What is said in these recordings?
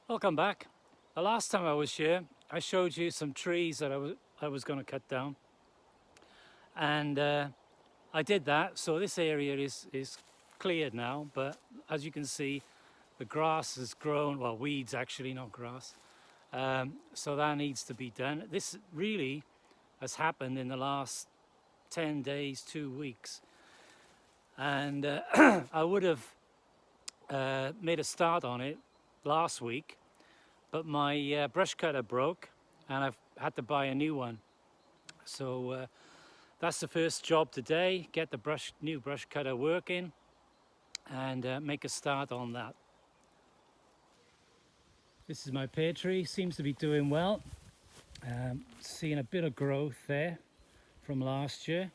Welcome back. The last time I was here, I showed you some trees that I was going to cut down, and I did that. So this area is cleared now, but as you can see, the grass has grown. Well, weeds actually, not grass. So that needs to be done. This really has happened in the last 10 days, 2 weeks, and I would have made a start on it last week. But my brush cutter broke and I've had to buy a new one. So that's the first job today, get the new brush cutter working and make a start on that. This is my pear tree, seems to be doing well. Seeing a bit of growth there from last year,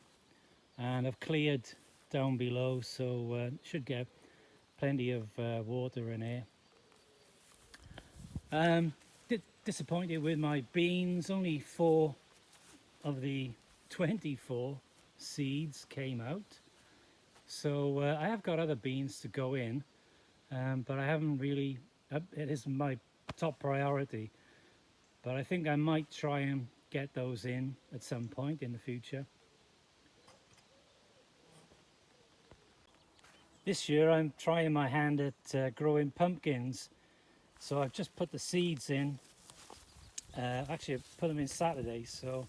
and I've cleared down below, so should get plenty of water in here. Disappointed with my beans, only 4 of the 24 seeds came out. So I have got other beans to go in, but I haven't really, it isn't my top priority. But I think I might try and get those in at some point in the future. This year I'm trying my hand at growing pumpkins. So I've just put the seeds in. Actually I put them in Saturday, so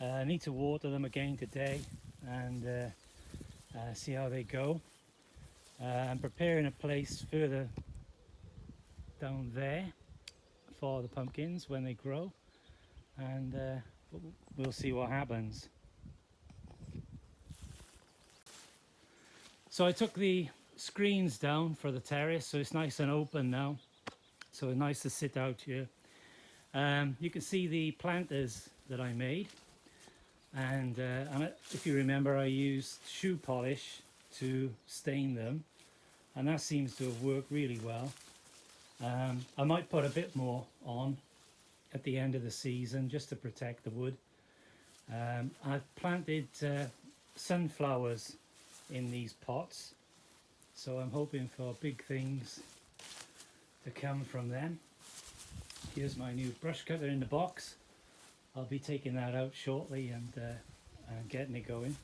I need to water them again today and see how they go. I'm preparing a place further down there for the pumpkins when they grow, and we'll see what happens. So I took the screens down for the terrace, so it's nice and open now, so it's nice to sit out here. You can see the planters that I made, and if you remember, I used shoe polish to stain them, and that seems to have worked really well. I might put a bit more on at the end of the season just to protect the wood. I've planted sunflowers in these pots, so I'm hoping for big things to come from them. Here's my new brush cutter in the box. I'll be taking that out shortly and getting it going.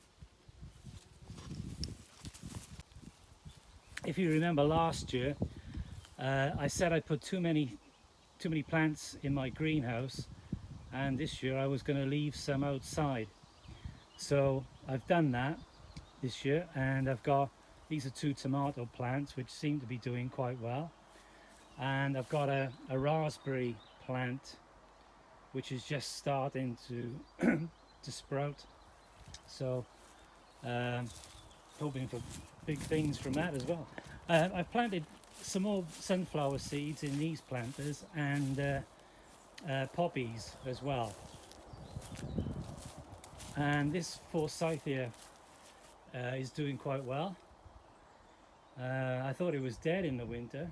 If you remember last year, I said I put too many plants in my greenhouse, and this year I was going to leave some outside. So I've done that this year, and I've got, these are 2 tomato plants which seem to be doing quite well, and I've got a raspberry plant which is just starting to to sprout. So hoping for big things from that as well. I've planted some more sunflower seeds in these planters, and poppies as well. And this forsythia is doing quite well. I thought it was dead in the winter.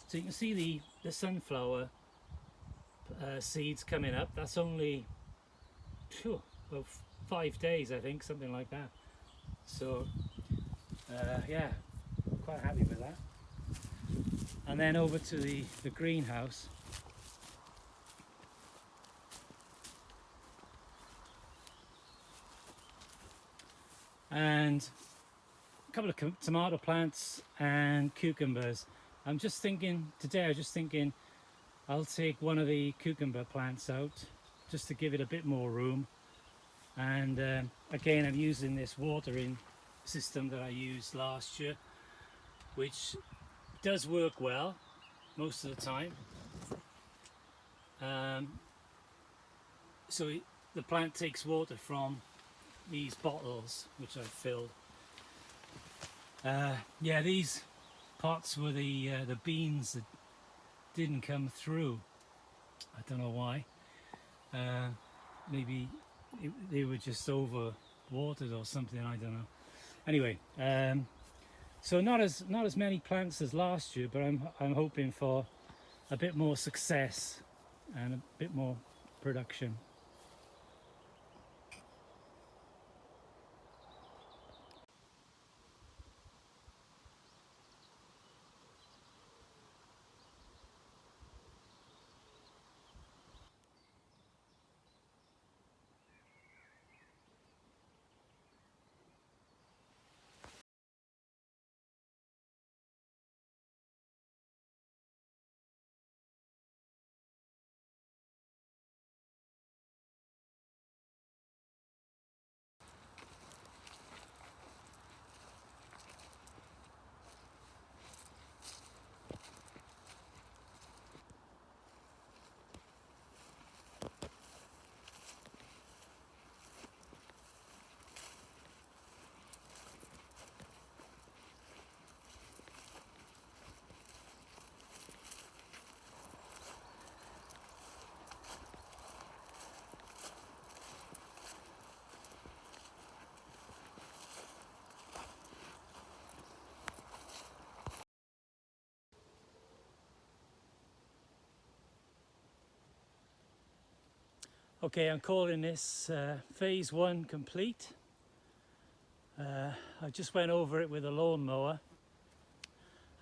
So you can see the sunflower seeds coming up. That's only about 5 days, I think, something like that. So yeah, quite happy with that. And then over to the greenhouse. And a couple of tomato plants and cucumbers. I'm just thinking today, I'll take one of the cucumber plants out just to give it a bit more room. And again, I'm using this watering system that I used last year, which does work well most of the time. So the plant takes water from these bottles which I've filled. Yeah, these pots were the beans that didn't come through. I don't know why. Maybe they were just over watered or something, I don't know. Anyway, so not as many plants as last year, but I'm hoping for a bit more success and a bit more production. Okay, I'm calling this phase 1 complete. I just went over it with a lawnmower,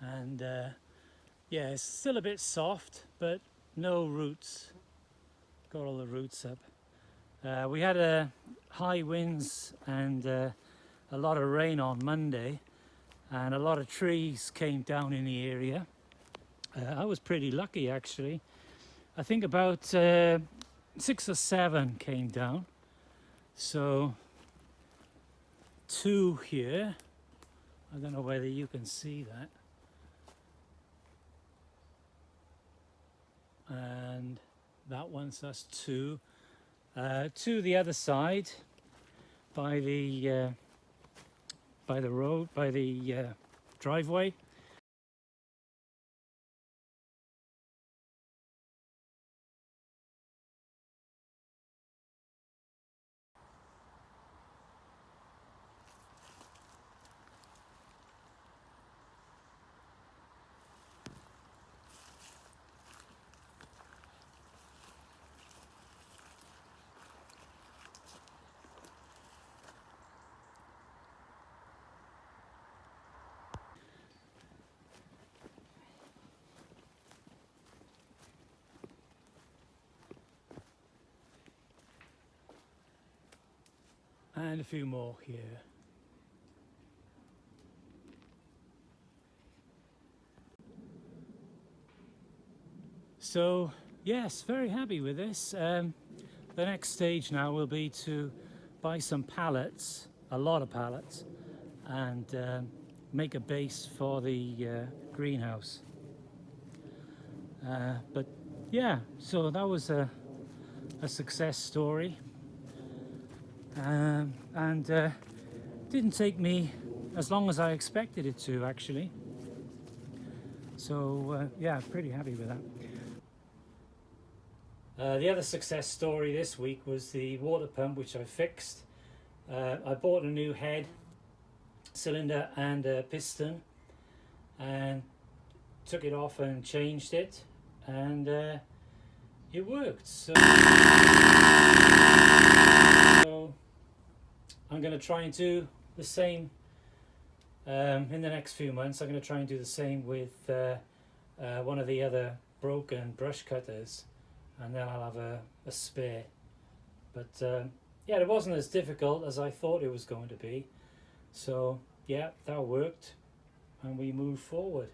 and yeah, it's still a bit soft, but no roots. Got all the roots up. We had high winds and a lot of rain on Monday, and a lot of trees came down in the area. I was pretty lucky actually. I think about 6 or 7 came down. So 2 here. I don't know whether you can see that. And that one's that's 2. 2 the other side by the road, by the driveway. And a few more here. So yes, very happy with this. The next stage now will be to buy some pallets, a lot of pallets, and make a base for the greenhouse. But yeah, so that was a success story, and didn't take me as long as I expected it to actually. So yeah, pretty happy with that. The other success story this week was the water pump, which I fixed. I bought a new head, cylinder and a piston, and took it off and changed it, and it worked. So I'm going to try and do the same in the next few months. I'm going to try and do the same with one of the other broken brush cutters, and then I'll have a spare. But yeah, it wasn't as difficult as I thought it was going to be. So yeah, that worked, and we moved forward.